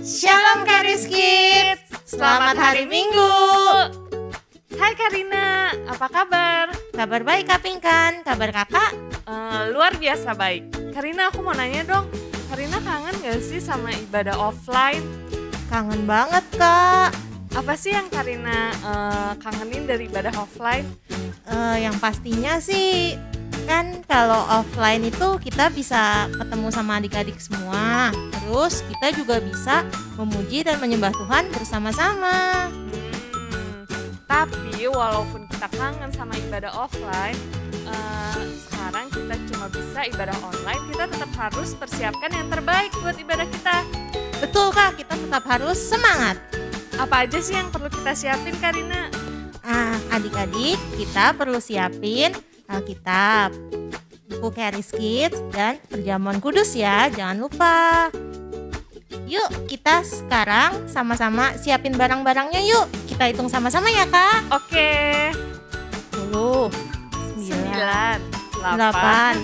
Shalom Kariskit, selamat hari Minggu. Hai Karina, apa kabar? Kabar baik Kak Pinkan, kabar kakak? Luar biasa baik. Karina, aku mau nanya dong, Karina kangen gak sih sama ibadah offline? Kangen banget Kak. Apa sih yang Karina kangenin dari ibadah offline? Yang pastinya sih kan kalau offline itu kita bisa ketemu sama adik-adik semua. Terus kita juga bisa memuji dan menyembah Tuhan bersama-sama. Tapi walaupun kita kangen sama ibadah offline, sekarang kita cuma bisa ibadah online, kita tetap harus persiapkan yang terbaik buat ibadah kita. Betul Kak, kita tetap harus semangat. Apa aja sih yang perlu kita siapin Karina? Adik-adik, kita perlu siapin Alkitab, buku Kariskit, dan perjamuan kudus ya, jangan lupa. Yuk kita sekarang sama-sama siapin barang-barangnya yuk. Kita hitung sama-sama ya Kak. Oke. 10, 9, 8,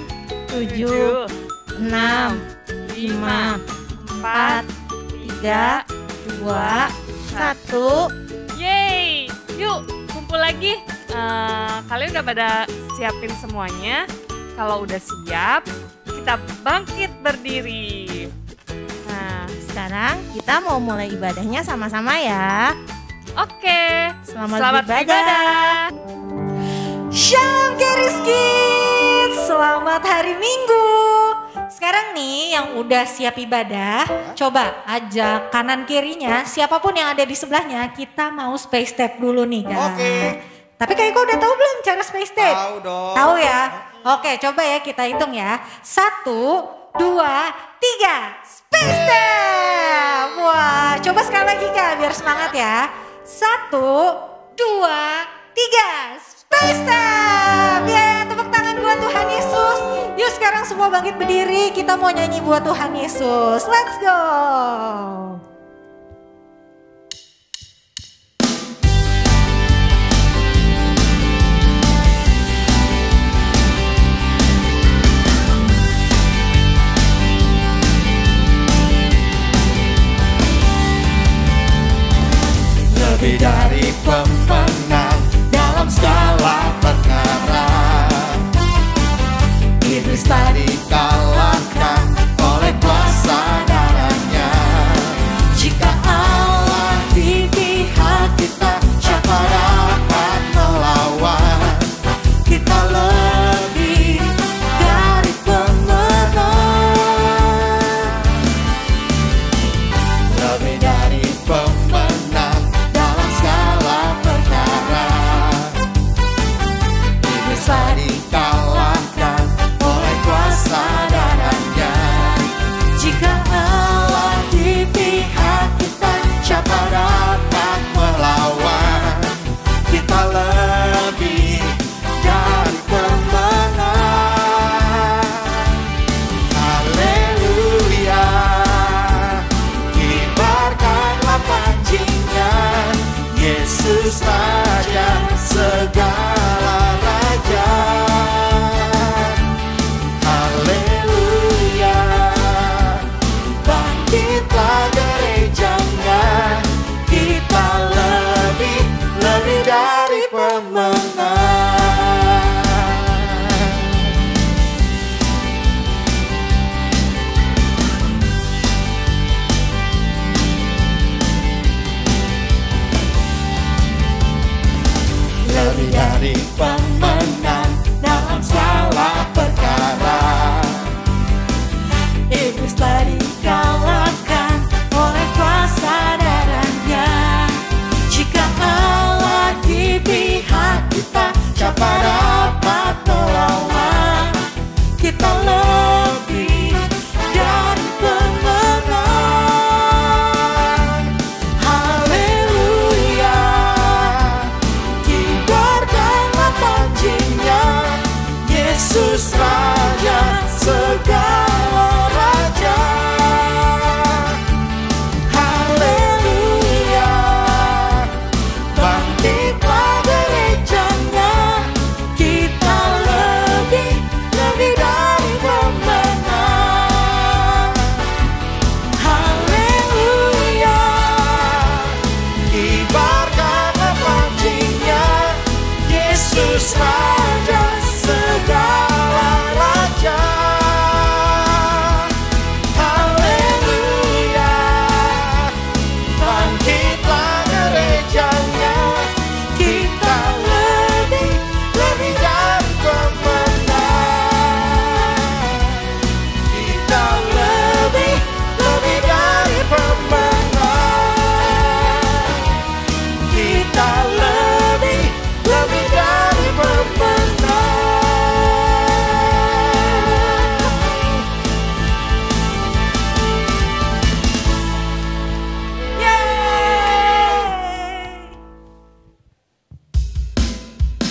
7, 6, 5, 4, 3, 2, 1. Yeay, yuk kumpul lagi. Kalian udah pada siapin semuanya? Kalau udah siap, kita bangkit berdiri. Nah, sekarang kita mau mulai ibadahnya sama-sama ya. Oke, Selamat beribadah. Shalom Kariskit, selamat hari Minggu. Sekarang nih yang udah siap ibadah, coba ajak kanan kirinya, siapapun yang ada di sebelahnya, kita mau space step dulu nih Kak. Oke. Tapi Kak Iko udah tahu belum cara space step? Tahu dong. Tahu ya? Oke, coba ya kita hitung ya. 1, 2, 3, space step. Wah, coba sekali lagi Kak biar semangat ya. 1, 2, 3, space step. Ya, tepuk tangan buat Tuhan Yesus. Yuk sekarang semua bangkit berdiri, kita mau nyanyi buat Tuhan Yesus. Let's go. Lebih dari pemenang dalam segala perkara, iblis tadi kalahkan oleh kuasa darahnya. Jika Allah di pihak kita, siapa dapat melawan? Kita lebih dari pemenang, lebih dari pemenang dalam segala perkara. Iblis tadi kalahkan oleh kuasa darahnya. Jika Allah di pihak kita, siapa dapat melawan? Kita lebih dari pemenang. Haleluya, kibarkanlah pancinya, Yesus Raja segala raja. Haleluya, bangkitlah gerejanya, kita lebih dari pemenang. Lebih dari pemenang dalam segala perkara, iblis telah dikalahkan oleh kuasa darahnya. Jika Allah di pihak kita, siapa dapat melawan? Kita lebih dari pemenang. Haleluya, kibarkanlah pancinya, Yesus Raja segala raja. Haleluya, bangkitlah gerejanya, kita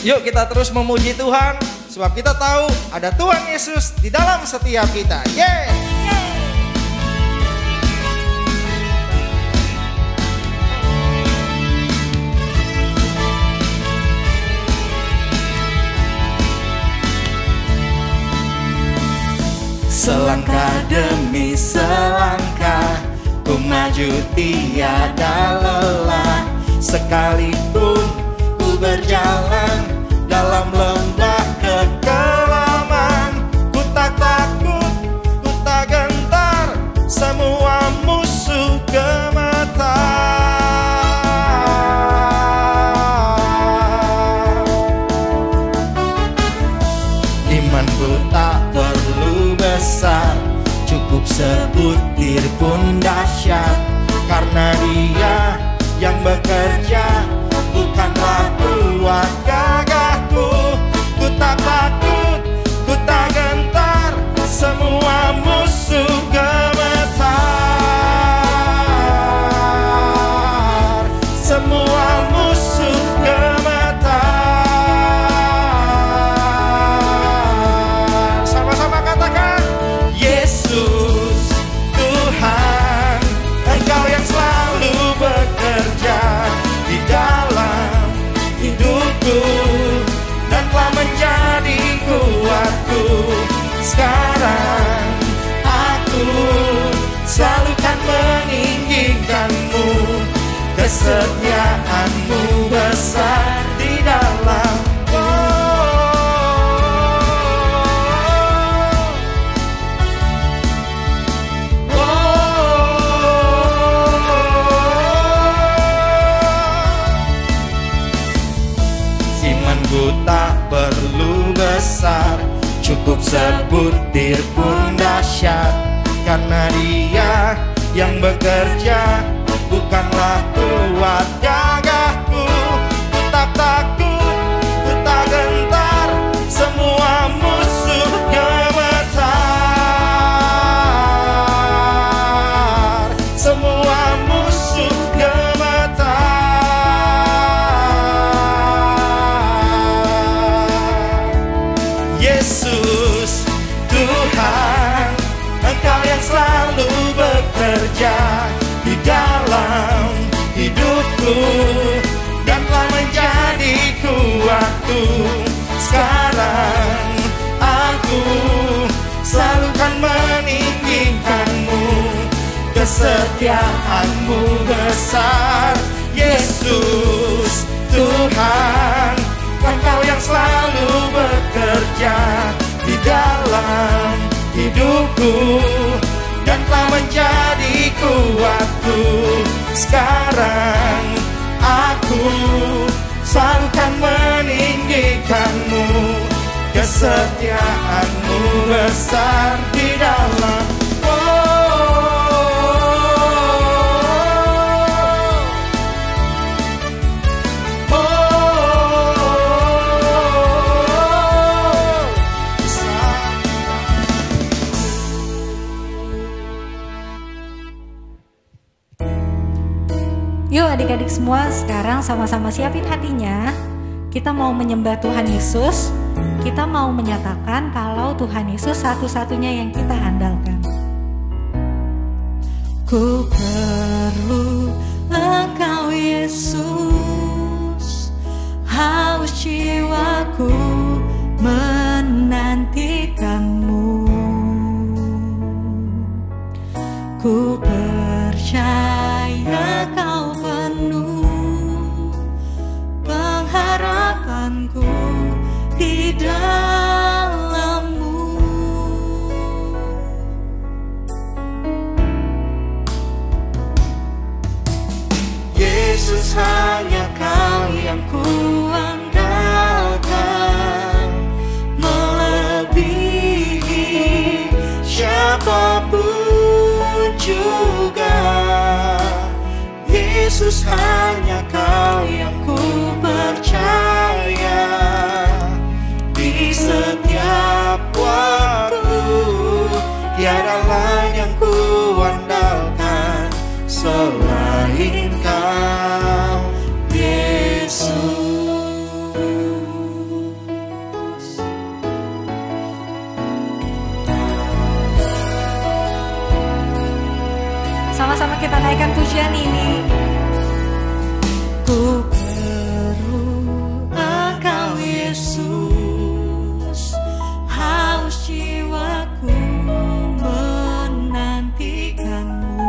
Yuk kita terus memuji Tuhan, sebab kita tahu ada Tuhan Yesus di dalam setiap kita. Yeay! Selangkah demi selangkah ku maju tiada lelah. Sekalipun ku berjalan dalam lembah kekelaman, ku tak takut, ku tak gentar, semua musuh gemetar. Imanku tak perlu besar, cukup sebutir pun dahsyat, karena Dia yang bekerja, bukanlah kuat gagahku. Ku tak takut, ku tak gentar, semua musuh gemetar. Semua musuh gemetar. Sama-sama katakan, Yesus Tuhan, Engkau yang selalu bekerja di dalam hidupku dan telah menjadi kuatku. Sekarang aku selalu kan meninggikanmu, kesetiaanmu besar di dalam. Imanku tak perlu besar, cukup sebutir pun dahsyat, karena Dia yang bekerja, bukanlah kuat gagahku. Ku tak takut, ku tak gentar, semua musuh gemetar. Semua musuh gemetar. Yesus Tuhan, Engkau yang selalu bekerja di dalam hidupku dan telah menjadi kuatku. Sekarang aku selalu kan meninggikanmu, kesetiaanmu besar. Yesus Tuhan, Engkau yang selalu bekerja di dalam hidupku dan telah menjadi kuatku. Sekarang aku selalu kan meninggikanmu, kesetiaanmu besar di dalam. Yuk adik-adik semua sekarang sama-sama siapin hatinya. Kita mau menyembah Tuhan Yesus. Kita mau menyatakan kalau Tuhan Yesus satu-satunya yang kita andalkan. Ku perlu Engkau Yesus, haus jiwaku menantikanmu. Ku percaya Kau penuh pengharapanku di dalam-Mu. Yesus, hanya Kau yang ku andalkan, melebihi siapapun juga. Yesus, hanya Kau yang ku percaya di setiap waktu. Tiada lain yang ku andalkan selain Kau, Yesus. Sama-sama kita naikkan pujian ini. Ku perlu Engkau Yesus, haus jiwaku menantikanmu.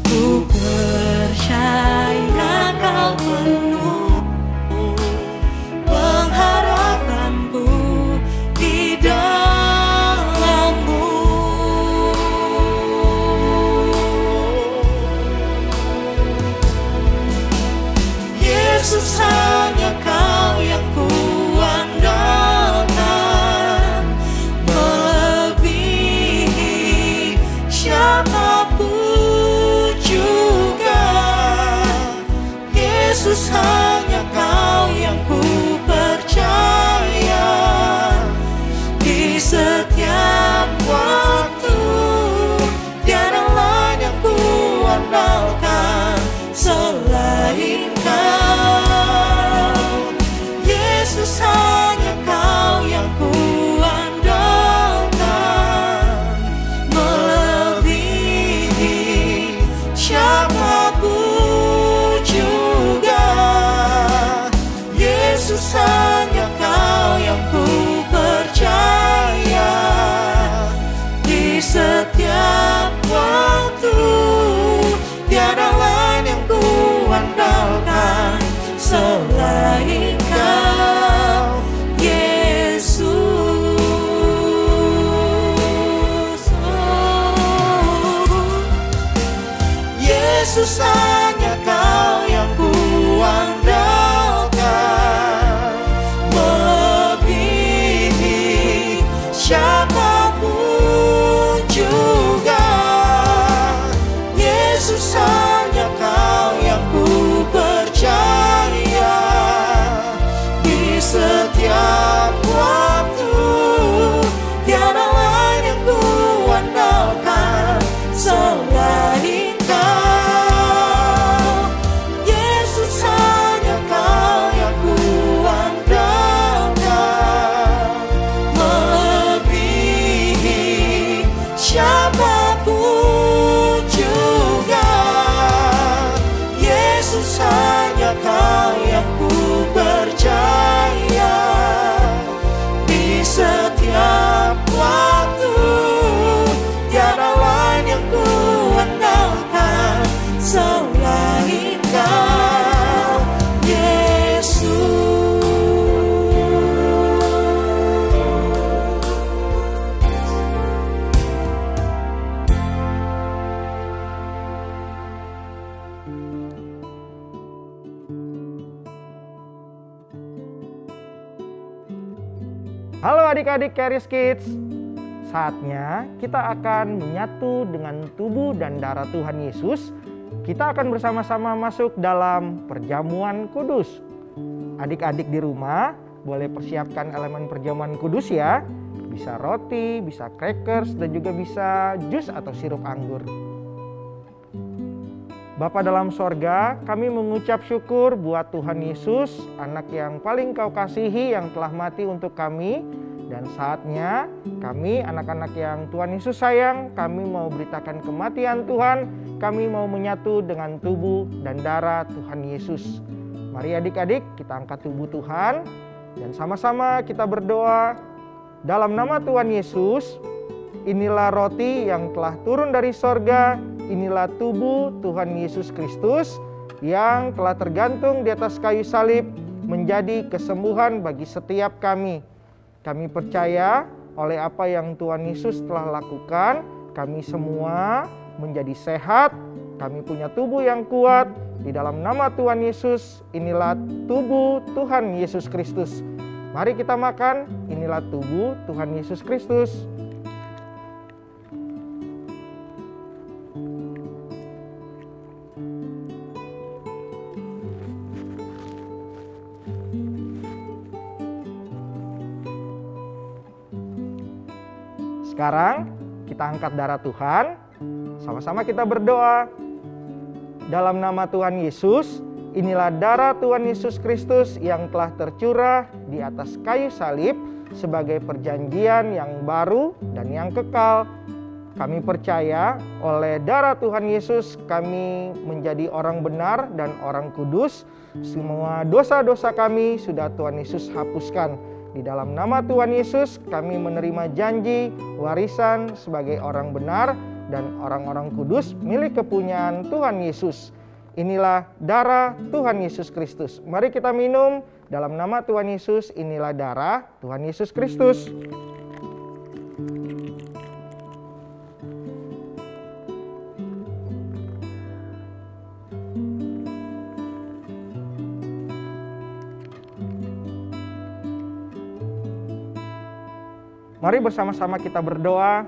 Ku percaya Kau penuh pengharapanku di dalam-Mu. Yesus, hanya Kau yang kuandalkan, melebihi siapapun juga. Yesus, hanya Kau yang ku percaya di setiap waktu. Tiada lain yang ku andalkan selain Kau. Yesus, hanya Kau yang ku andalkan, melebihi siapapun juga. Yesus, hanya Kau yang ku percaya di setiap waktu. Tiada lain yang ku andalkan selain Kau, Yesus. Yesus, hanya Kau yang ku andalkan, melebihi siapapun juga. Yesus, hanya Kau yang ku percaya di setiap waktu. Tiada lain yang ku andalkan selain Kau. Yesus, hanya Kau yang ku andalkan, melebihi siapapun juga. Yesus, hanya Kau yang ku percaya di setiap waktu. Tiada lain yang ku andalkan selain Kau, Yesus. Halo adik-adik Charis Kids. Saatnya kita akan menyatu dengan tubuh dan darah Tuhan Yesus. Kita akan bersama-sama masuk dalam perjamuan kudus. Adik-adik di rumah boleh persiapkan elemen perjamuan kudus ya. Bisa roti, bisa crackers, dan juga bisa jus atau sirup anggur. Bapa dalam sorga, kami mengucap syukur buat Tuhan Yesus, anak yang paling Kau kasihi yang telah mati untuk kami. Dan saatnya kami anak-anak yang Tuhan Yesus sayang, kami mau beritakan kematian Tuhan, kami mau menyatu dengan tubuh dan darah Tuhan Yesus. Mari adik-adik kita angkat tubuh Tuhan dan sama-sama kita berdoa. Dalam nama Tuhan Yesus, inilah roti yang telah turun dari sorga, inilah tubuh Tuhan Yesus Kristus yang telah tergantung di atas kayu salib menjadi kesembuhan bagi setiap kami. Kami percaya oleh apa yang Tuhan Yesus telah lakukan, kami semua menjadi sehat, kami punya tubuh yang kuat. Di dalam nama Tuhan Yesus, inilah tubuh Tuhan Yesus Kristus. Mari kita makan, inilah tubuh Tuhan Yesus Kristus. Sekarang kita angkat darah Tuhan, sama-sama kita berdoa. Dalam nama Tuhan Yesus, inilah darah Tuhan Yesus Kristus yang telah tercurah di atas kayu salib sebagai perjanjian yang baru dan yang kekal. Kami percaya oleh darah Tuhan Yesus kami menjadi orang benar dan orang kudus. Semua dosa-dosa kami sudah Tuhan Yesus hapuskan. Di dalam nama Tuhan Yesus kami menerima janji warisan sebagai orang benar dan orang-orang kudus milik kepunyaan Tuhan Yesus. Inilah darah Tuhan Yesus Kristus. Mari kita minum dalam nama Tuhan Yesus. Inilah darah Tuhan Yesus Kristus. Mari bersama-sama kita berdoa.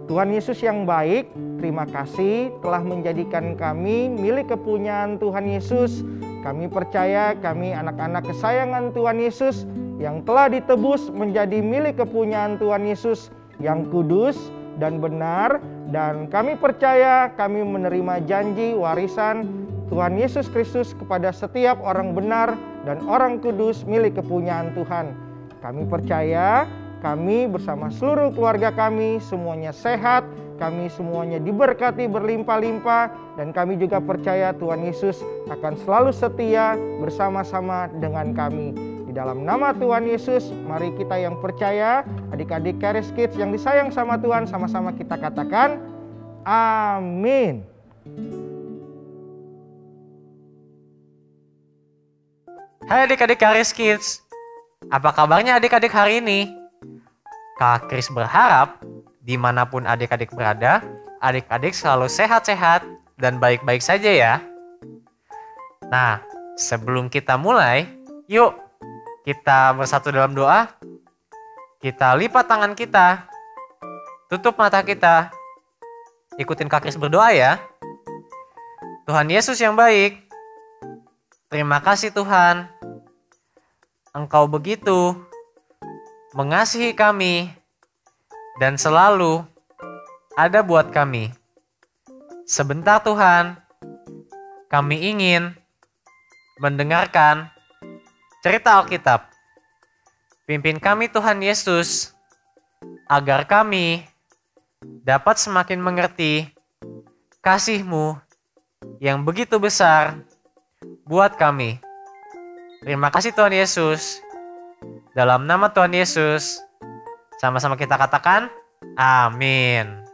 Tuhan Yesus yang baik, terima kasih telah menjadikan kami milik kepunyaan Tuhan Yesus. Kami percaya kami anak-anak kesayangan Tuhan Yesus yang telah ditebus menjadi milik kepunyaan Tuhan Yesus yang kudus dan benar. Dan kami percaya kami menerima janji warisan Tuhan Yesus Kristus kepada setiap orang benar dan orang kudus milik kepunyaan Tuhan. Kami percaya kami bersama seluruh keluarga kami semuanya sehat, kami semuanya diberkati berlimpah-limpah, dan kami juga percaya Tuhan Yesus akan selalu setia bersama-sama dengan kami. Di dalam nama Tuhan Yesus, mari kita yang percaya, adik-adik Charis Kids yang disayang sama Tuhan, sama-sama kita katakan, amin. Hai adik-adik Charis Kids, apa kabarnya adik-adik hari ini? Kak Kris berharap dimanapun adik-adik berada, adik-adik selalu sehat-sehat dan baik-baik saja ya. Nah, sebelum kita mulai, yuk kita bersatu dalam doa. Kita lipat tangan kita, tutup mata kita, ikutin Kak Kris berdoa ya. Tuhan Yesus yang baik, terima kasih Tuhan, Engkau begitu mengasihi kami dan selalu ada buat kami. Sebentar Tuhan, kami ingin mendengarkan cerita Alkitab. Pimpin kami Tuhan Yesus, agar kami dapat semakin mengerti kasih-Mu yang begitu besar buat kami. Terima kasih Tuhan Yesus. Dalam nama Tuhan Yesus, sama-sama kita katakan, amin.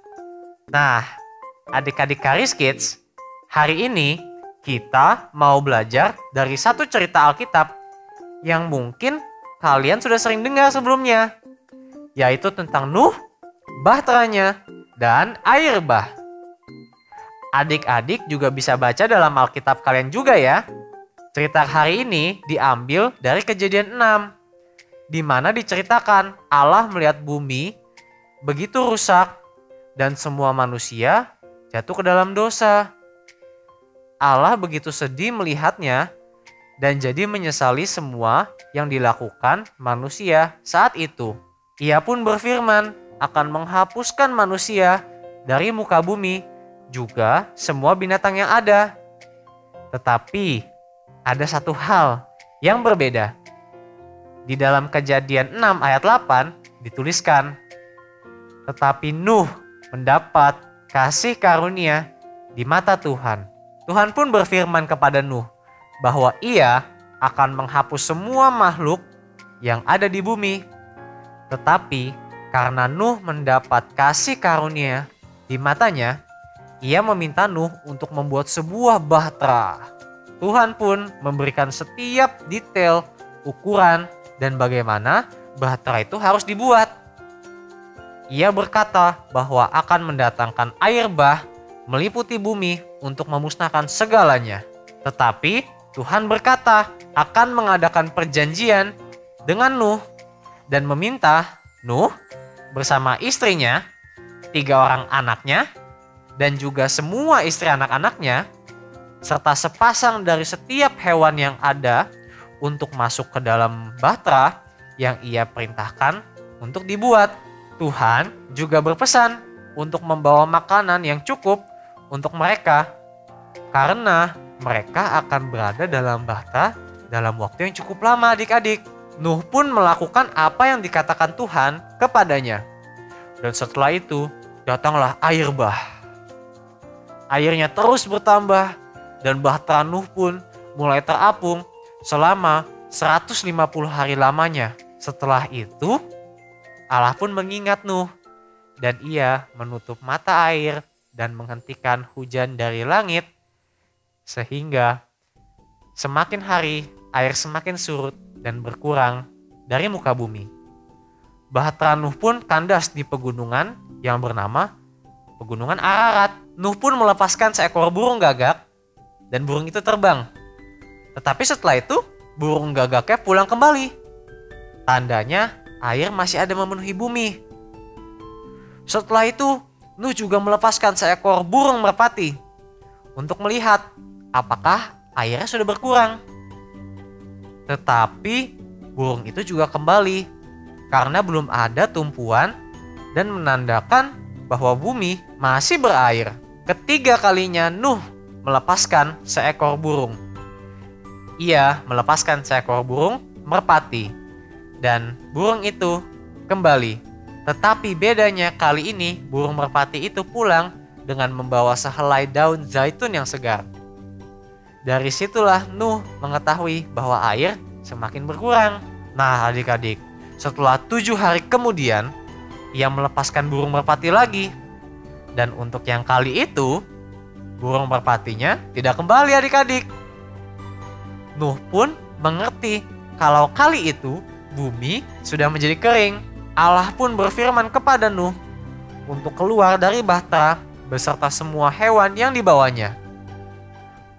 Nah, adik-adik Charis Kids, hari ini kita mau belajar dari satu cerita Alkitab yang mungkin kalian sudah sering dengar sebelumnya, yaitu tentang Nuh, bahteranya, dan air bah. Adik-adik juga bisa baca dalam Alkitab kalian juga ya. Cerita hari ini diambil dari Kejadian 6. Di mana diceritakan Allah melihat bumi begitu rusak dan semua manusia jatuh ke dalam dosa. Allah begitu sedih melihatnya dan jadi menyesali semua yang dilakukan manusia saat itu. Ia pun berfirman akan menghapuskan manusia dari muka bumi, juga semua binatang yang ada. Tetapi ada satu hal yang berbeda. Di dalam Kejadian 6 ayat 8 dituliskan, tetapi Nuh mendapat kasih karunia di mata Tuhan. Tuhan pun berfirman kepada Nuh bahwa ia akan menghapus semua makhluk yang ada di bumi. Tetapi karena Nuh mendapat kasih karunia di matanya, ia meminta Nuh untuk membuat sebuah bahtera. Tuhan pun memberikan setiap detail, ukuran, dan bagaimana bahtera itu harus dibuat. Ia berkata bahwa akan mendatangkan air bah meliputi bumi untuk memusnahkan segalanya. Tetapi Tuhan berkata akan mengadakan perjanjian dengan Nuh dan meminta Nuh bersama istrinya, 3 orang anaknya, dan juga semua istri anak-anaknya, serta sepasang dari setiap hewan yang ada untuk masuk ke dalam bahtera yang ia perintahkan untuk dibuat. Tuhan juga berpesan untuk membawa makanan yang cukup untuk mereka, karena mereka akan berada dalam bahtera dalam waktu yang cukup lama adik-adik. Nuh pun melakukan apa yang dikatakan Tuhan kepadanya. Dan setelah itu, datanglah air bah. Airnya terus bertambah dan bahtera Nuh pun mulai terapung selama 150 hari lamanya. Setelah itu Allah pun mengingat Nuh dan ia menutup mata air dan menghentikan hujan dari langit sehingga semakin hari air semakin surut dan berkurang dari muka bumi. Bahtera Nuh pun kandas di pegunungan yang bernama Pegunungan Ararat. Nuh pun melepaskan seekor burung gagak dan burung itu terbang. Tetapi setelah itu burung gagaknya pulang kembali. Tandanya air masih ada memenuhi bumi. Setelah itu Nuh juga melepaskan seekor burung merpati untuk melihat apakah airnya sudah berkurang. Tetapi burung itu juga kembali karena belum ada tumpuan dan menandakan bahwa bumi masih berair. Ketiga kalinya Nuh melepaskan seekor burung. Ia melepaskan seekor burung merpati dan burung itu kembali. Tetapi bedanya kali ini burung merpati itu pulang dengan membawa sehelai daun zaitun yang segar. Dari situlah Nuh mengetahui bahwa air semakin berkurang. Nah adik-adik, setelah 7 hari kemudian ia melepaskan burung merpati lagi. Dan untuk yang kali itu burung merpatinya tidak kembali adik-adik. Nuh pun mengerti kalau kali itu bumi sudah menjadi kering. Allah pun berfirman kepada Nuh untuk keluar dari bahtera beserta semua hewan yang dibawanya.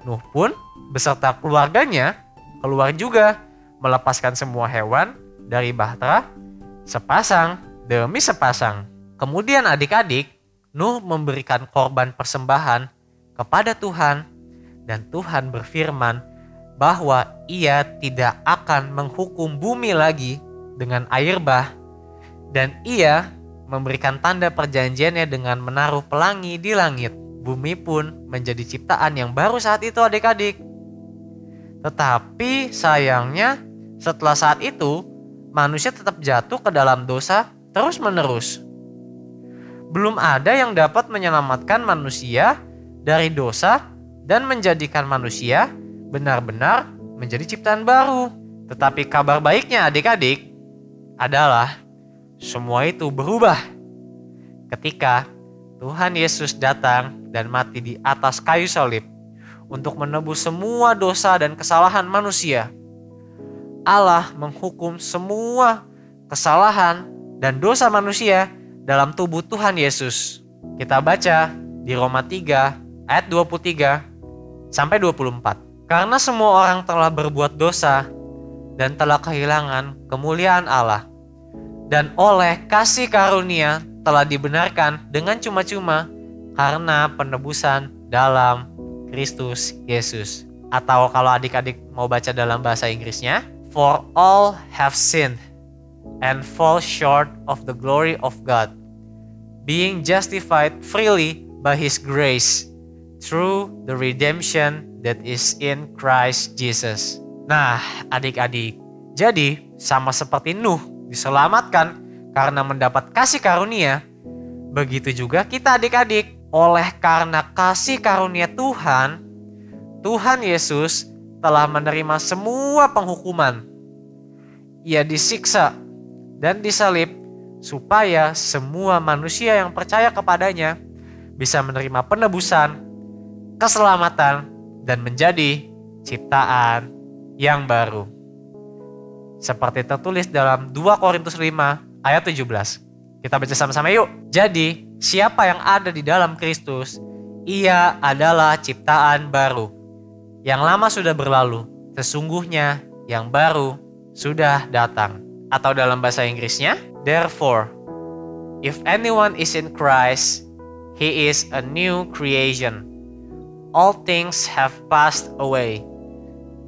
Nuh pun beserta keluarganya keluar juga melepaskan semua hewan dari bahtera sepasang demi sepasang. Kemudian adik-adik, Nuh memberikan korban persembahan kepada Tuhan dan Tuhan berfirman bahwa ia tidak akan menghukum bumi lagi dengan air bah dan ia memberikan tanda perjanjiannya dengan menaruh pelangi di langit. Bumi pun menjadi ciptaan yang baru saat itu adik-adik. Tetapi sayangnya setelah saat itu manusia tetap jatuh ke dalam dosa terus-menerus. Belum ada yang dapat menyelamatkan manusia dari dosa dan menjadikan manusia benar-benar menjadi ciptaan baru. Tetapi kabar baiknya adik-adik adalah semua itu berubah ketika Tuhan Yesus datang dan mati di atas kayu salib untuk menebus semua dosa dan kesalahan manusia. Allah menghukum semua kesalahan dan dosa manusia dalam tubuh Tuhan Yesus. Kita baca di Roma 3 ayat 23 sampai 24. Karena semua orang telah berbuat dosa dan telah kehilangan kemuliaan Allah, dan oleh kasih karunia telah dibenarkan dengan cuma-cuma karena penebusan dalam Kristus Yesus. Atau kalau adik-adik mau baca dalam bahasa Inggrisnya, for all have sinned and fall short of the glory of God, being justified freely by His grace through the redemption that is in Christ Jesus. Nah, adik-adik, jadi sama seperti Nuh diselamatkan karena mendapat kasih karunia, begitu juga kita adik-adik, oleh karena kasih karunia Tuhan, Tuhan Yesus telah menerima semua penghukuman. Ia disiksa dan disalib supaya semua manusia yang percaya kepadanya bisa menerima penebusan, keselamatan, dan menjadi ciptaan yang baru. Seperti tertulis dalam 2 Korintus 5 ayat 17. Kita baca sama-sama yuk. Jadi, siapa yang ada di dalam Kristus, ia adalah ciptaan baru. Yang lama sudah berlalu, sesungguhnya yang baru sudah datang. Atau dalam bahasa Inggrisnya, therefore, if anyone is in Christ, he is a new creation. All things have passed away.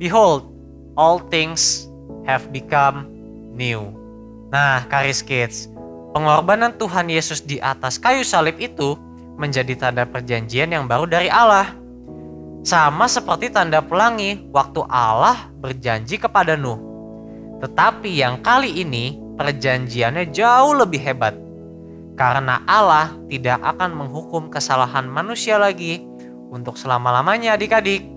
Behold, all things have become new. Nah, Karis Kids, pengorbanan Tuhan Yesus di atas kayu salib itu menjadi tanda perjanjian yang baru dari Allah. Sama seperti tanda pelangi waktu Allah berjanji kepada Nuh. Tetapi yang kali ini perjanjiannya jauh lebih hebat. Karena Allah tidak akan menghukum kesalahan manusia lagi untuk selama-lamanya adik-adik.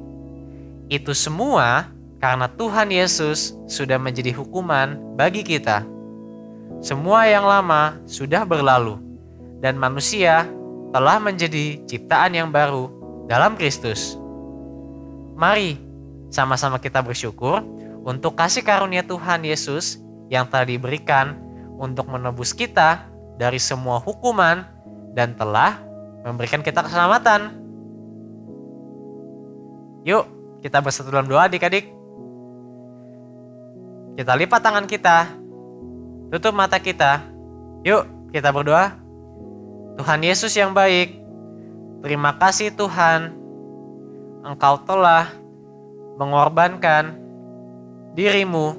Itu semua karena Tuhan Yesus sudah menjadi hukuman bagi kita. Semua yang lama sudah berlalu dan manusia telah menjadi ciptaan yang baru dalam Kristus. Mari sama-sama kita bersyukur untuk kasih karunia Tuhan Yesus yang telah diberikan untuk menebus kita dari semua hukuman dan telah memberikan kita keselamatan. Yuk, kita bersatu dalam doa adik-adik. Kita lipat tangan kita, tutup mata kita. Yuk, kita berdoa. Tuhan Yesus yang baik, terima kasih Tuhan, Engkau telah mengorbankan dirimu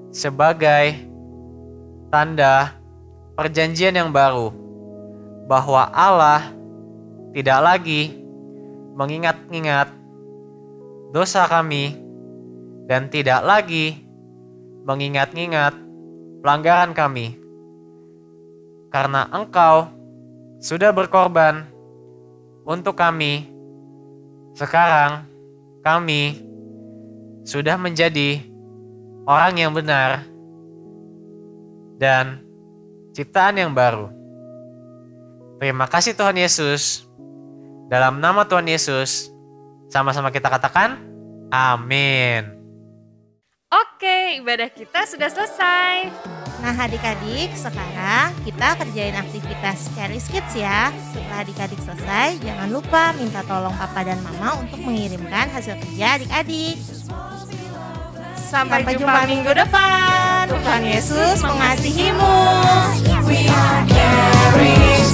sebagai tanda perjanjian yang baru, bahwa Allah tidak lagi mengingat-ingat dosa kami dan tidak lagi mengingat-ingat pelanggaran kami. Karena Engkau sudah berkorban untuk kami, sekarang kami sudah menjadi orang yang benar dan ciptaan yang baru. Terima kasih Tuhan Yesus. Dalam nama Tuhan Yesus, sama-sama kita katakan, amin. Oke, ibadah kita sudah selesai. Nah adik-adik, sekarang kita kerjain aktivitas Caris Kids ya. Setelah adik-adik selesai, jangan lupa minta tolong papa dan mama untuk mengirimkan hasil kerja adik-adik. Sampai jumpa minggu depan. Tuhan Yesus mengasihimu. We are Caris